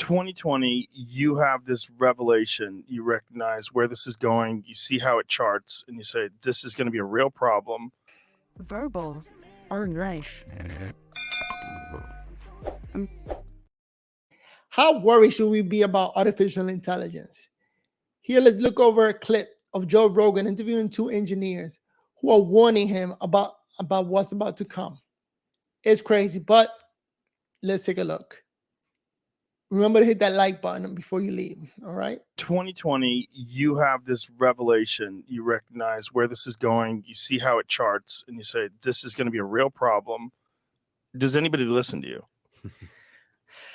2020, you have this revelation. You recognize where this is going. You see how it charts, and you say, this is going to be a real problem. Verbal or life. How worried should we be about artificial intelligence? Here, let's look over a clip of Joe Rogan interviewing two engineers who are warning him about what's about to come. It's crazy, but let's take a look. Remember to hit that like button before you leave, all right? 2020, you have this revelation. You recognize where this is going. You see how it charts, and you say, this is going to be a real problem. Does anybody listen to you?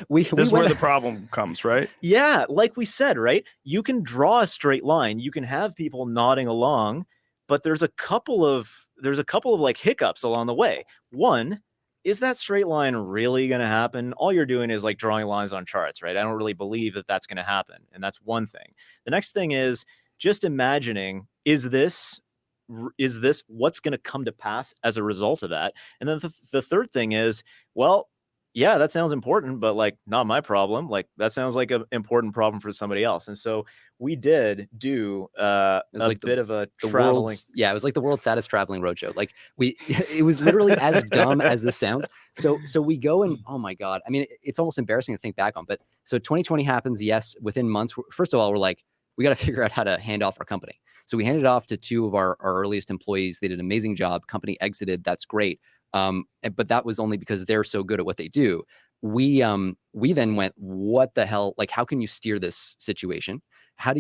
This is where the problem comes, right? Yeah, like we said, right? You can draw a straight line. You can have people nodding along, but there's a couple of like hiccups along the way. One, is that straight line really going to happen? All you're doing is like drawing lines on charts, right? I don't really believe that that's going to happen. And that's one thing. The next thing is just imagining, is this what's going to come to pass as a result of that? And then the third thing is, well, yeah, that sounds important, but like not my problem. Like that sounds like an important problem for somebody else. And so we did do a bit of a traveling. Yeah, it was like the world's saddest traveling roadshow. Like it was literally as dumb as this sounds. So we go and, oh my God, I mean, it's almost embarrassing to think back on. But so 2020 happens. Yes, within months. First of all, we're like, we got to figure out how to hand off our company. So we handed off to two of our earliest employees. They did an amazing job. Company exited. That's great. But that was only because they're so good at what they do. We then went, what the hell? Like, how can you steer this situation?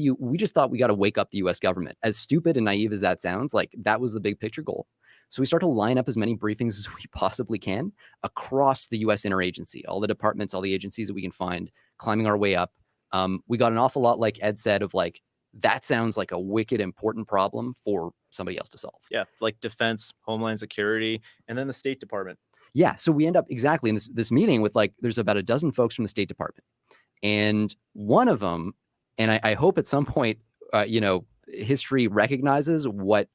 We just thought we got to wake up the US government. As stupid and naive as that sounds, like that was the big picture goal. So we start to line up as many briefings as we possibly can across the US interagency, all the departments, all the agencies that we can find, climbing our way up. We got an awful lot, like Ed said, of like, that sounds like a wicked important problem for somebody else to solve. Yeah, like defense, Homeland Security, and then the State Department. Yeah, so we end up exactly in this meeting with like, there's about a dozen folks from the State Department. And one of them, and I hope at some point, history recognizes what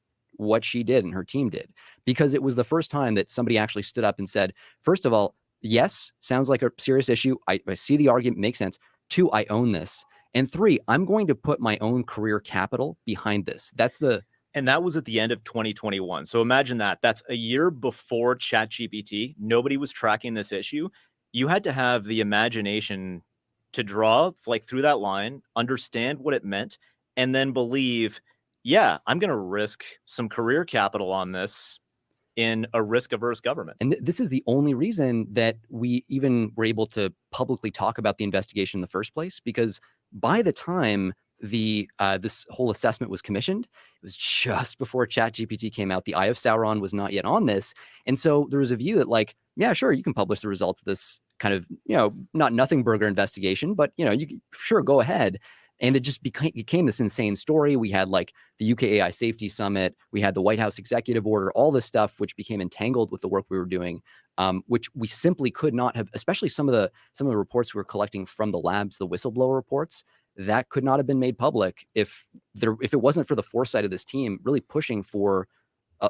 she did and her team did, because it was the first time that somebody actually stood up and said, first of all, yes, sounds like a serious issue. I see the argument makes sense. 2, I own this. And 3, I'm going to put my own career capital behind this. And that was at the end of 2021. So imagine that. That's a year before ChatGPT. Nobody was tracking this issue. You had to have the imagination to draw like through that line, understand what it meant, and then believe, yeah, I'm going to risk some career capital on this in a risk-averse government. And this is the only reason that we even were able to publicly talk about the investigation in the first place, because by the time this whole assessment was commissioned, it was just before ChatGPT came out. The Eye of Sauron was not yet on this. And so there was a view that like, yeah, sure, you can publish the results of this kind of, not nothing burger investigation, but, you can sure go ahead. And it just became this insane story. We had like the UK AI Safety Summit. We had the White House executive order, all this stuff, which became entangled with the work we were doing, which we simply could not have, especially some of the reports we were collecting from the labs, the whistleblower reports, that could not have been made public if it wasn't for the foresight of this team really pushing for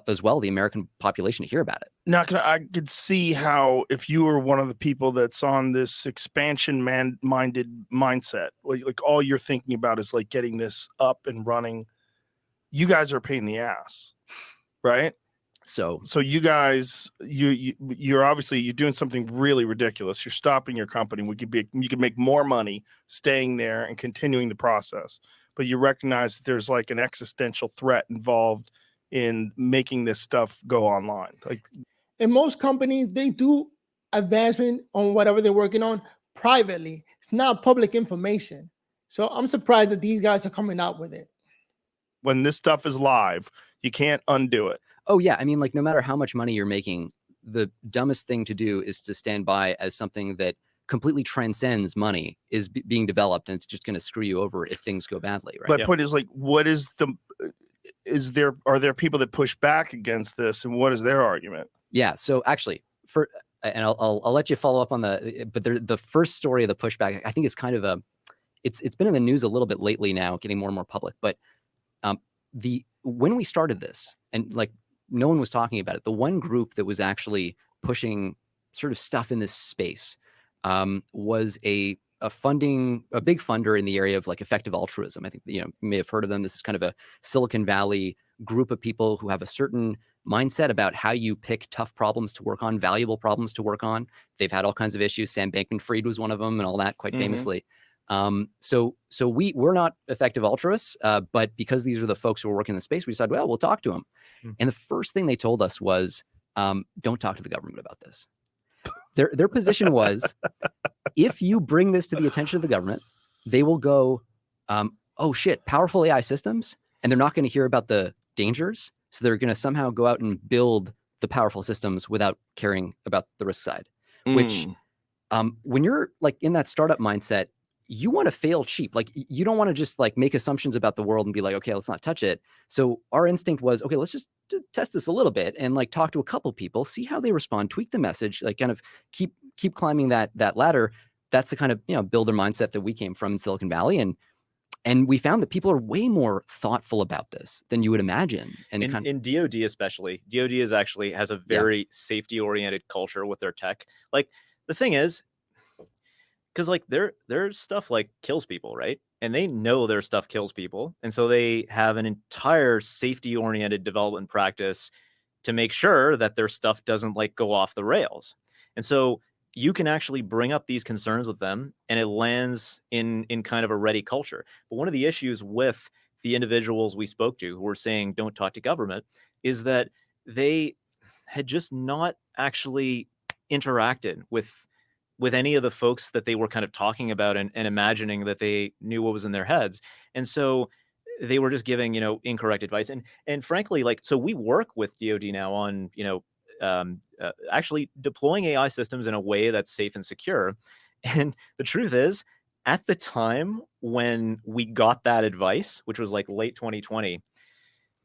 as well the American population to hear about it. Now, I could see how if you were one of the people that's on this expansion-minded mindset, like all you're thinking about is like getting this up and running, you guys are a pain in the ass, right? So you guys, you're obviously you're doing something really ridiculous. You're stopping your company. You could make more money staying there and continuing the process, but you recognize that there's like an existential threat involved in making this stuff go online. Like in most companies, they do advancement on whatever they're working on privately. It's not public information. So I'm surprised that these guys are coming out with it. When this stuff is live, you can't undo it. Oh yeah, I mean, like no matter how much money you're making, the dumbest thing to do is to stand by as something that completely transcends money is being developed, and it's just going to screw you over if things go badly, right? My point is like, are there people that push back against this, and what is their argument? Yeah, so actually, and I'll let you follow up on the first story of the pushback. I think it's kind of it's been in the news a little bit lately now, getting more and more public. But when we started this, and like no one was talking about it, the one group that was actually pushing sort of stuff in this space was a a big funder in the area of like effective altruism. I think, you may have heard of them. This is kind of a Silicon Valley group of people who have a certain mindset about how you pick tough problems to work on, valuable problems to work on. They've had all kinds of issues. Sam Bankman-Fried was one of them and all that, quite famously. So we're not effective altruists, but because these are the folks who are working in the space, we decided, well, we'll talk to them. And the first thing they told us was, don't talk to the government about this. Their position was, if you bring this to the attention of the government, they will go, oh shit, powerful AI systems, and they're not going to hear about the dangers. So they're going to somehow go out and build the powerful systems without caring about the risk side, which when you're like in that startup mindset, you want to fail cheap. Like you don't want to just like make assumptions about the world and be like, okay, let's not touch it. So our instinct was, okay, let's just test this a little bit and like talk to a couple people, see how they respond, tweak the message, like kind of keep climbing that ladder. That's the kind of, builder mindset that we came from in Silicon Valley. And we found that people are way more thoughtful about this than you would imagine. And in DoD especially, DoD has a very safety oriented culture with their tech. Like the thing is, because like their stuff like kills people, right? And they know their stuff kills people, and so they have an entire safety oriented development practice to make sure that their stuff doesn't like go off the rails. And so you can actually bring up these concerns with them and it lands in kind of a ready culture. But one of the issues with the individuals we spoke to who were saying don't talk to government is that they had just not actually interacted with any of the folks that they were kind of talking about and imagining that they knew what was in their heads. And so they were just giving, incorrect advice. And frankly, like, so we work with DoD now on, actually deploying AI systems in a way that's safe and secure. And the truth is, at the time when we got that advice, which was like late 2020,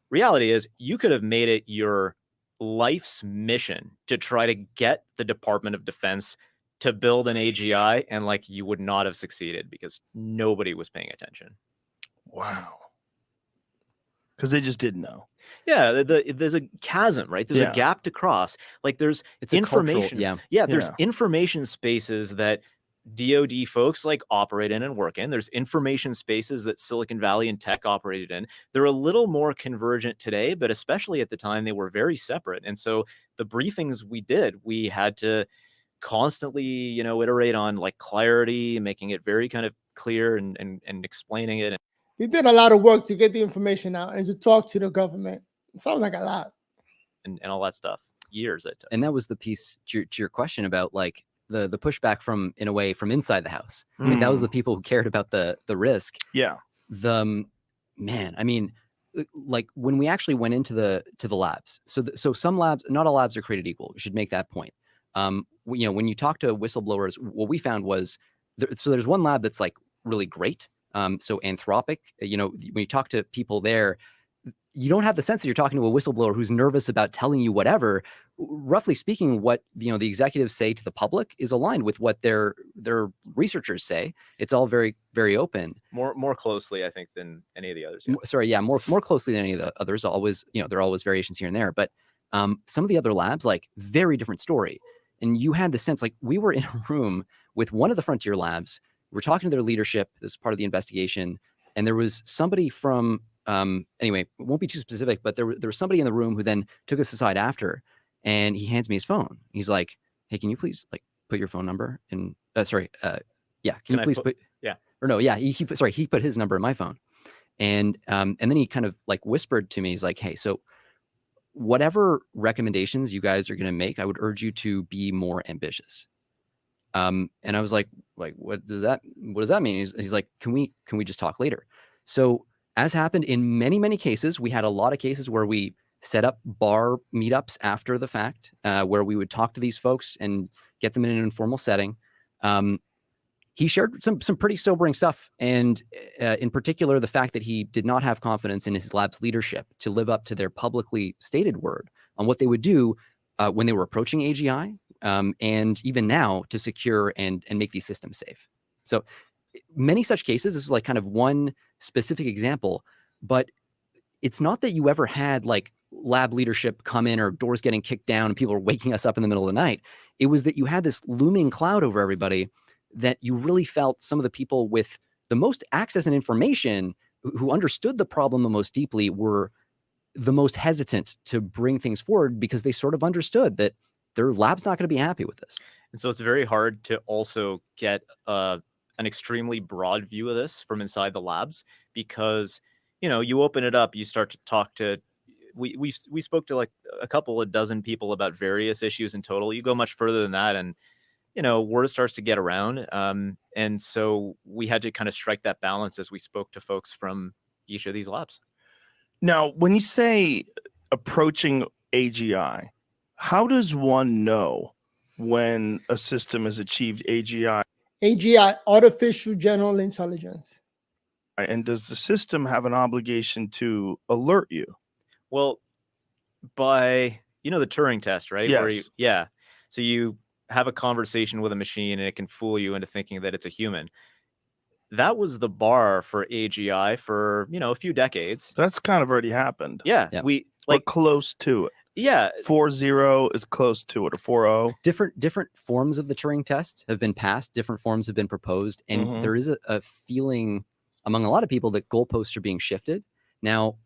reality is you could have made it your life's mission to try to get the Department of Defense to build an AGI, and like you would not have succeeded because nobody was paying attention. Wow. Because they just didn't know. Yeah, there's a chasm, right? There's a gap to cross. Like there's information. There's information spaces that DoD folks like operate in and work in. There's information spaces that Silicon Valley and tech operated in. They're a little more convergent today, but especially at the time, they were very separate. And so the briefings we had to constantly, iterate on like clarity, making it very kind of clear and explaining it. They did a lot of work to get the information out and to talk to the government. It sounds like a lot. And all that stuff. Years it took. And that was the piece to your question about like the pushback from inside the house. I mean, that was the people who cared about the risk. Yeah. Man, I mean, like when we actually went into the labs. So some labs, not all labs are created equal. We should make that point. When you talk to whistleblowers, what we found was there's one lab that's like really great. So Anthropic, when you talk to people there, you don't have the sense that you're talking to a whistleblower who's nervous about telling you whatever. Roughly speaking, what the executives say to the public is aligned with what their researchers say. It's all very, very open. More closely, I think, than any of the others. More closely than any of the others. Always, there are always variations here and there. But some of the other labs, like very different story. And you had the sense, like we were in a room with one of the frontier labs. We're talking to their leadership. This is part of the investigation. And there was somebody from, anyway, it won't be too specific, but there was somebody in the room who then took us aside after, and he hands me his phone. He's like, hey, can you please like put your phone number in, can you please put, or no, yeah, he put his number in my phone. And then he kind of like whispered to me, he's like, hey, so whatever recommendations you guys are going to make, I would urge you to be more ambitious. And I was like, what does that mean? He's like, can we just talk later? So as happened in many, many cases, we had a lot of cases where we set up bar meetups after the fact, where we would talk to these folks and get them in an informal setting. He shared some pretty sobering stuff. And in particular, the fact that he did not have confidence in his lab's leadership to live up to their publicly stated word on what they would do when they were approaching AGI, and even now to secure and make these systems safe. So many such cases. This is like kind of one specific example, but it's not that you ever had like lab leadership come in or doors getting kicked down and people are waking us up in the middle of the night. It was that you had this looming cloud over everybody that you really felt some of the people with the most access and information who understood the problem the most deeply were the most hesitant to bring things forward because they sort of understood that their lab's not going to be happy with this. And so it's very hard to also get an extremely broad view of this from inside the labs because, you open it up, you start to talk to, we spoke to like a couple of dozen people about various issues in total. You go much further than that and, word starts to get around. And so we had to kind of strike that balance as we spoke to folks from each of these labs. Now, when you say approaching AGI, how does one know when a system has achieved AGI? AGI, artificial general intelligence. And does the system have an obligation to alert you? Well, by, the Turing test, right? Yes. So you have a conversation with a machine and it can fool you into thinking that it's a human. That was the bar for AGI for, a few decades. That's kind of already happened. Yeah. Yeah. We're close to it. Yeah. 4.0 is close to it, or 4.0. Different forms of the Turing test have been passed, different forms have been proposed, and there is a feeling among a lot of people that goalposts are being shifted. Now,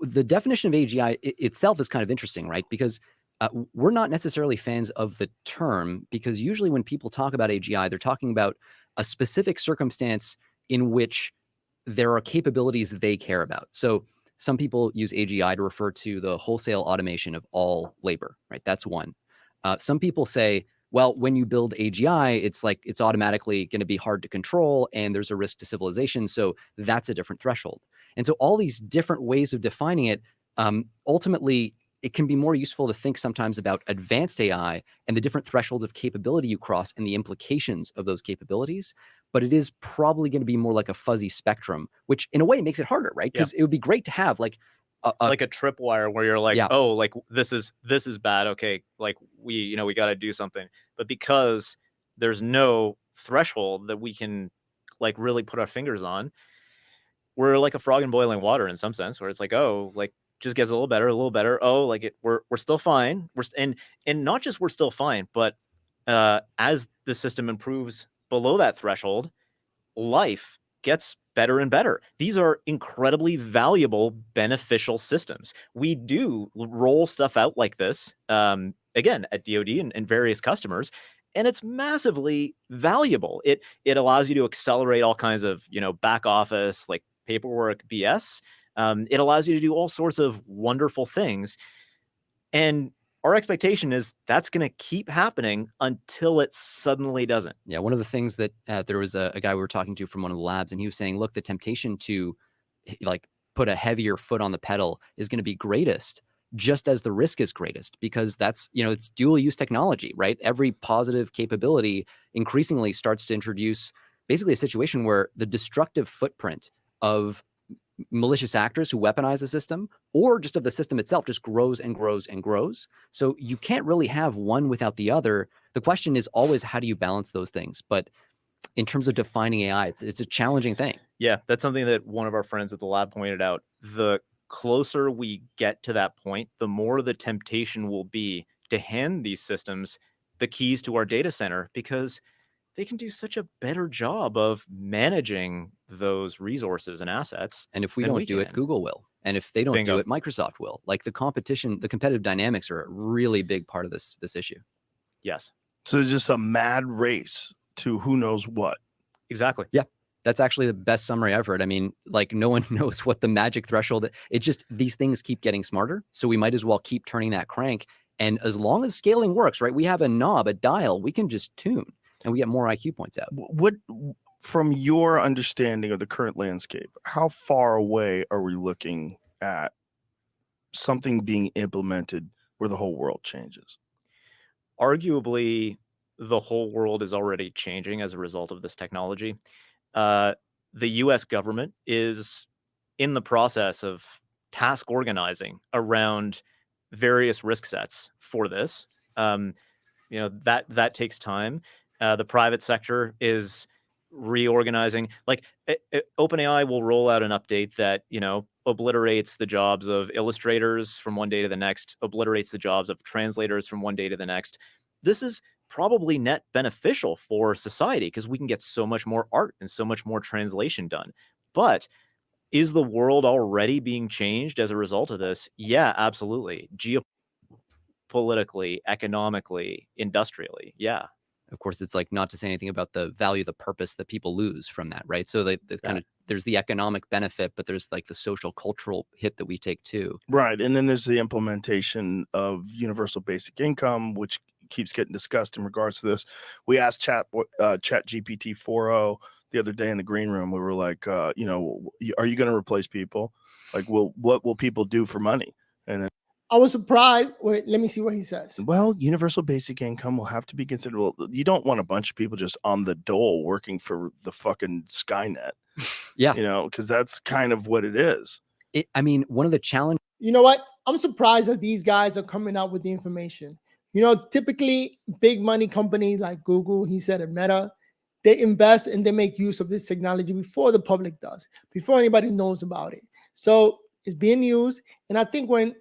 the definition of AGI itself is kind of interesting, right? Because we're not necessarily fans of the term, because usually when people talk about AGI, they're talking about a specific circumstance in which there are capabilities that they care about. So some people use AGI to refer to the wholesale automation of all labor, right? That's one. Some people say, well, when you build AGI, it's automatically going to be hard to control and there's a risk to civilization. So that's a different threshold. And so all these different ways of defining it, ultimately, it can be more useful to think sometimes about advanced AI and the different thresholds of capability you cross and the implications of those capabilities. But it is probably going to be more like a fuzzy spectrum, which in a way makes it harder, right? Because it would be great to have like a tripwire where you're like, oh, like this is bad. Okay, like we got to do something. But because there's no threshold that we can like really put our fingers on, we're like a frog in boiling water in some sense, where it's like, oh, like just gets a little better. Oh, like we're still fine. And not just we're still fine, but as the system improves below that threshold, life gets better and better. These are incredibly valuable, beneficial systems. We do roll stuff out like this, again, at DoD and various customers, and it's massively valuable. It allows you to accelerate all kinds of, back office, like paperwork BS. It allows you to do all sorts of wonderful things. And our expectation is that's going to keep happening until it suddenly doesn't. Yeah, one of the things that there was a guy we were talking to from one of the labs, and he was saying, look, the temptation to like put a heavier foot on the pedal is going to be greatest just as the risk is greatest, because that's, it's dual use technology, right? Every positive capability increasingly starts to introduce basically a situation where the destructive footprint of malicious actors who weaponize the system, or just of the system itself, just grows and grows and grows. So you can't really have one without the other. The question is always, how do you balance those things? But in terms of defining AI, it's a challenging thing. Yeah, that's something that one of our friends at the lab pointed out. The closer we get to that point, the more the temptation will be to hand these systems the keys to our data center, because they can do such a better job of managing those resources and assets. And if we don't do it, Google will. And if they don't do it, Microsoft will. Like the competition, the competitive dynamics are a really big part of this issue. Yes. So it's just a mad race to who knows what. Exactly. Yeah. That's actually the best summary I've heard. I mean, like no one knows what the magic threshold. It just, these things keep getting smarter. So we might as well keep turning that crank. And as long as scaling works, right? We have a knob, a dial, we can just tune. And we get more IQ points out. What, from your understanding of the current landscape, how far away are we looking at something being implemented where the whole world changes? Arguably, the whole world is already changing as a result of this technology. The U.S. government is in the process of task organizing around various risk sets for this. That takes time. The private sector is reorganizing. Like OpenAI will roll out an update that, obliterates the jobs of illustrators from one day to the next, obliterates the jobs of translators from one day to the next. This is probably net beneficial for society because we can get so much more art and so much more translation done. But is the world already being changed as a result of this? Yeah, absolutely. Geopolitically, economically, industrially. Yeah. Of course, it's like not to say anything about the value, the purpose that people lose from that, right? So the kind of there's the economic benefit, but there's like the social cultural hit that we take too. Right. And then there's the implementation of universal basic income, which keeps getting discussed in regards to this. We asked Chat GPT 4.0 the other day in the green room. We were like, are you going to replace people? Like, what will people do for money? And then, I was surprised. Wait, let me see what he says. well, universal basic income will have to be considered. Well, you don't want a bunch of people just on the dole working for the fucking Skynet. Yeah. Because that's kind of what it is. I mean, one of the challenges. You know what? I'm surprised that these guys are coming out with the information. Typically big money companies like Google, he said, and Meta, they invest and they make use of this technology before the public does, before anybody knows about it. So it's being used. And I think when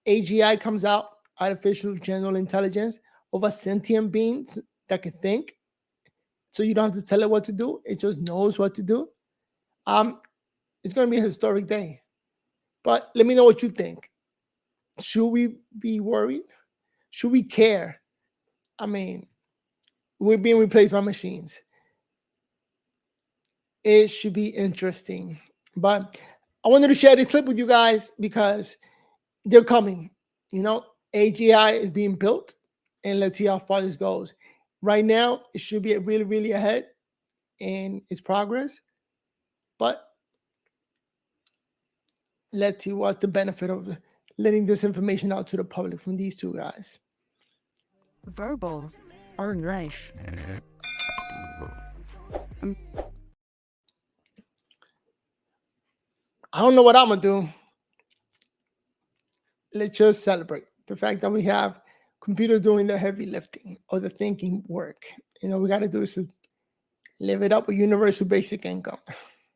AGI comes out, artificial general intelligence, of a sentient beings that can think, so you don't have to tell it what to do, it just knows what to do. It's going to be a historic day. But let me know what you think. Should we be worried? Should we care? I mean, we're being replaced by machines. It should be interesting. But I wanted to share this clip with you guys because they're coming. AGI is being built, and let's see how far this goes. Right now, it should be really, really ahead in its progress. But let's see what's the benefit of letting this information out to the public from these two guys. Verbal or life. I don't know what I'm gonna do. Let's just celebrate the fact that we have computers doing the heavy lifting or the thinking work. We got to do is to live it up with universal basic income.